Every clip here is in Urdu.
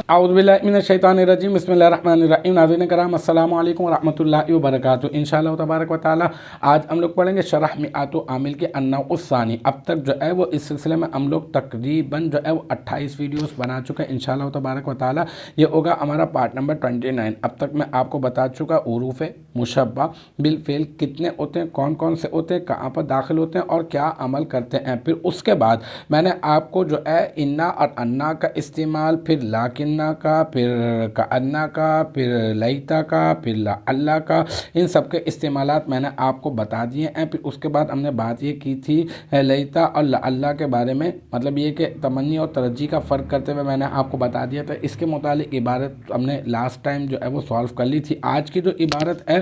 اعوذ باللہ من الشیطان الرجیم بسم اللہ الرحمن الرحیم۔ ناظرین کرام السلام علیکم ورحمۃ اللہ وبرکاتہ۔ انشاءاللہ تبارک و تعالی آج ہم لوگ پڑھیں گے شرح میعات عامل کے النوع الثانی۔ اب تک جو ہے وہ اس سلسلے میں ہم لوگ تقریباً جو ہے وہ 28 ویڈیوز بنا چکے ہیں۔ انشاءاللہ تبارک و تعالی یہ ہوگا ہمارا پارٹ نمبر 29۔ اب تک میں آپ کو بتا چکا حروف مشبہ بالفعل کتنے ہوتے ہیں، کون کون سے ہوتے ہیں، کہاں پر داخل ہوتے ہیں اور کیا عمل کرتے ہیں۔ پھر اس کے بعد میں نے آپ کو جو ہے انا اور انا کا استعمال، پھر لاکنہ کا، پھر کأنہ کا، پھر لیتا کا، پھر لعلہ کا، ان سب کے استعمالات میں نے آپ کو بتا دیے ہیں۔ پھر اس کے بعد ہم نے بات یہ کی تھی لیتا اور لعلہ کے بارے میں، مطلب یہ کہ تمنی اور ترجی کا فرق کرتے ہوئے میں نے آپ کو بتا دیا تھا۔ اس کے متعلق عبارت ہم نے لاسٹ ٹائم جو ہے وہ سالو کر لی تھی۔ آج کی جو عبارت ہے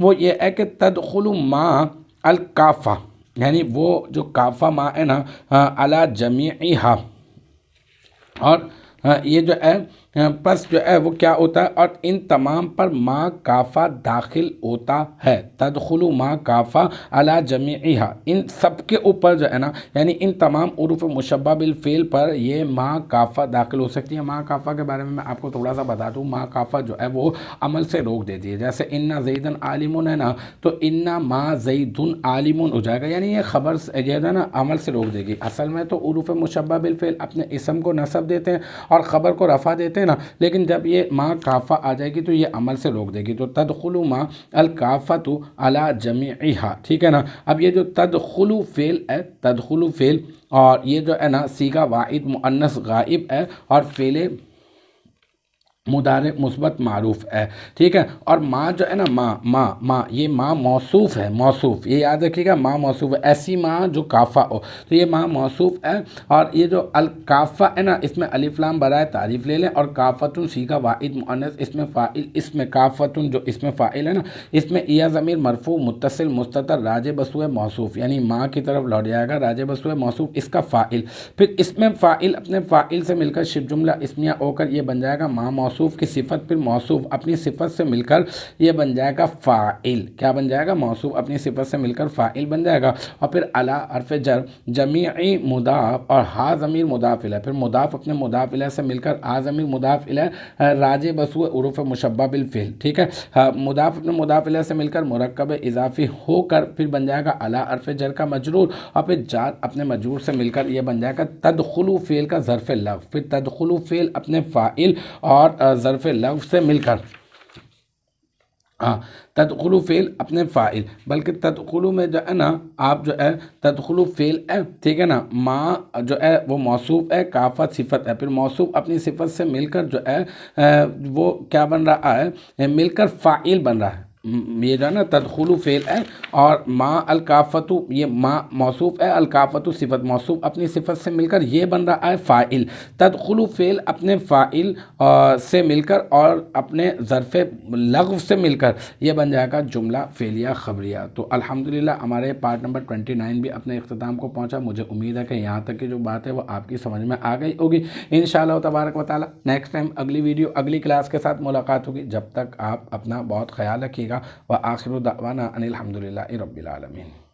وہ یہ ہے کہ تدخل ما الکافہ، یعنی وہ جو کافہ ما ہے نا علی جمیعہا، اور یہ جو ہے پس جو ہے وہ کیا ہوتا ہے، اور ان تمام پر ما کافہ داخل ہوتا ہے۔ تدخل ما کافہ علی جمیعہا، ان سب کے اوپر جو ہے نا، یعنی ان تمام حروف مشبہ بالفعل پر یہ ما کافہ داخل ہو سکتی ہے۔ ما کافہ کے بارے میں میں آپ کو تھوڑا سا بتا دوں۔ ما کافہ جو ہے وہ عمل سے روک دیتی ہے۔ جیسے انا زیدن عالم ہے نا، تو انا ما زیدن عالم ہو جائے گا، یعنی یہ خبر جو ہے نا عمل سے روک دے گی۔ اصل میں تو حروف مشبہ بالفعل اپنے اسم کو نصب دیتے ہیں اور خبر کو رفع دیتے ہیں نا، لیکن جب یہ ما کافہ آ جائے گی تو یہ عمل سے روک دے گی۔ تو تدخل ما الکافۃ علی جمیعہا، ٹھیک ہے نا۔ اب یہ جو تدخل فعل ہے، تدخل فعل، اور یہ جو ہے نا صیغہ واحد مؤنث غائب ہے اور فعل مضارع مثبت معروف ہے، ٹھیک ہے۔ اور ما جو ہے نا ما یہ ما موصوف ہے، موصوف، یہ یاد رکھیے گا، ما موصوف ہے، ایسی ما جو کافہ ہو، تو یہ ما موصوف ہے۔ اور یہ جو الکافہ ہے نا، اس میں الف لام برائے تعریف لے لیں، اور کافتن صیغہ واحد مؤنث اس میں فاعل، اس میں کافتن جو اس میں فاعل ہے نا، اس میں یا ضمیر مرفوع متصل مستتر راجع بسوئے موصوف، یعنی ما کی طرف لوٹ جائے گا، راجع بسوئے موصوف اس کا فاعل، پھر اس میں فاعل اپنے فاعل سے مل کر شبہ جملہ اسمیہ ہو کر یہ بن جائے گا ما موصوف کی صفت، پھر موصوف اپنی صفت سے مل کر یہ بن جائے گا فاعل۔ کیا بن جائے گا؟ موصوف اپنی صفت سے مل کر فاعل بن جائے گا۔ اور پھر علی حرف جر، جمیعی مضاف، اور ہا ضمیر مضاف الیہ، پھر مضاف اپنے مضاف الیہ سے مل کر آ ضمیر مضاف الیہ راجع بسوئے حروف مشبہ بالفعل، ٹھیک ہے۔ مضاف اپنے مضاف الیہ سے مل کر مرکب اضافی ہو کر پھر بن جائے گا علی حرف جر کا مجرور، اور پھر جار اپنے مجرور سے مل کر یہ بن جائے گا تدخل فعل کا ظرف لغو، پھر تدخل فعل اپنے فاعل اور ظرف لغو سے مل کر تدخل فعل اپنے فاعل، بلکہ تدخل میں جو ہے نا آپ جو ہے تدخل فعل ہے، ٹھیک ہے نا، ما جو ہے وہ موصوف ہے، کافہ صفت ہے، پھر موصوف اپنی صفت سے مل کر جو ہے وہ کیا بن رہا ہے، مل کر فاعل بن رہا ہے۔ یہ جو ہے نا تدخل فعل ہے، اور ما الکافۃ، یہ ما موصوف ہے، الکافۃ صفت، موصوف اپنی صفت سے مل کر یہ بن رہا ہے فاعل۔ تدخل فعل اپنے فاعل سے مل کر اور اپنے ظرف لغو سے مل کر یہ بن جائے گا جملہ فعلیہ خبریہ۔ تو الحمدللہ ہمارے پارٹ نمبر 29 بھی اپنے اختتام کو پہنچا۔ مجھے امید ہے کہ یہاں تک کی جو بات ہے وہ آپ کی سمجھ میں آ گئی ہوگی۔ انشاءاللہ تبارک و تعالی نیکسٹ ٹائم اگلی ویڈیو اگلی کلاس کے ساتھ ملاقات ہوگی۔ جب تک آپ اپنا بہت خیال رکھیے گا۔ وآخر دعوانا ان الحمدللہ رب العالمین۔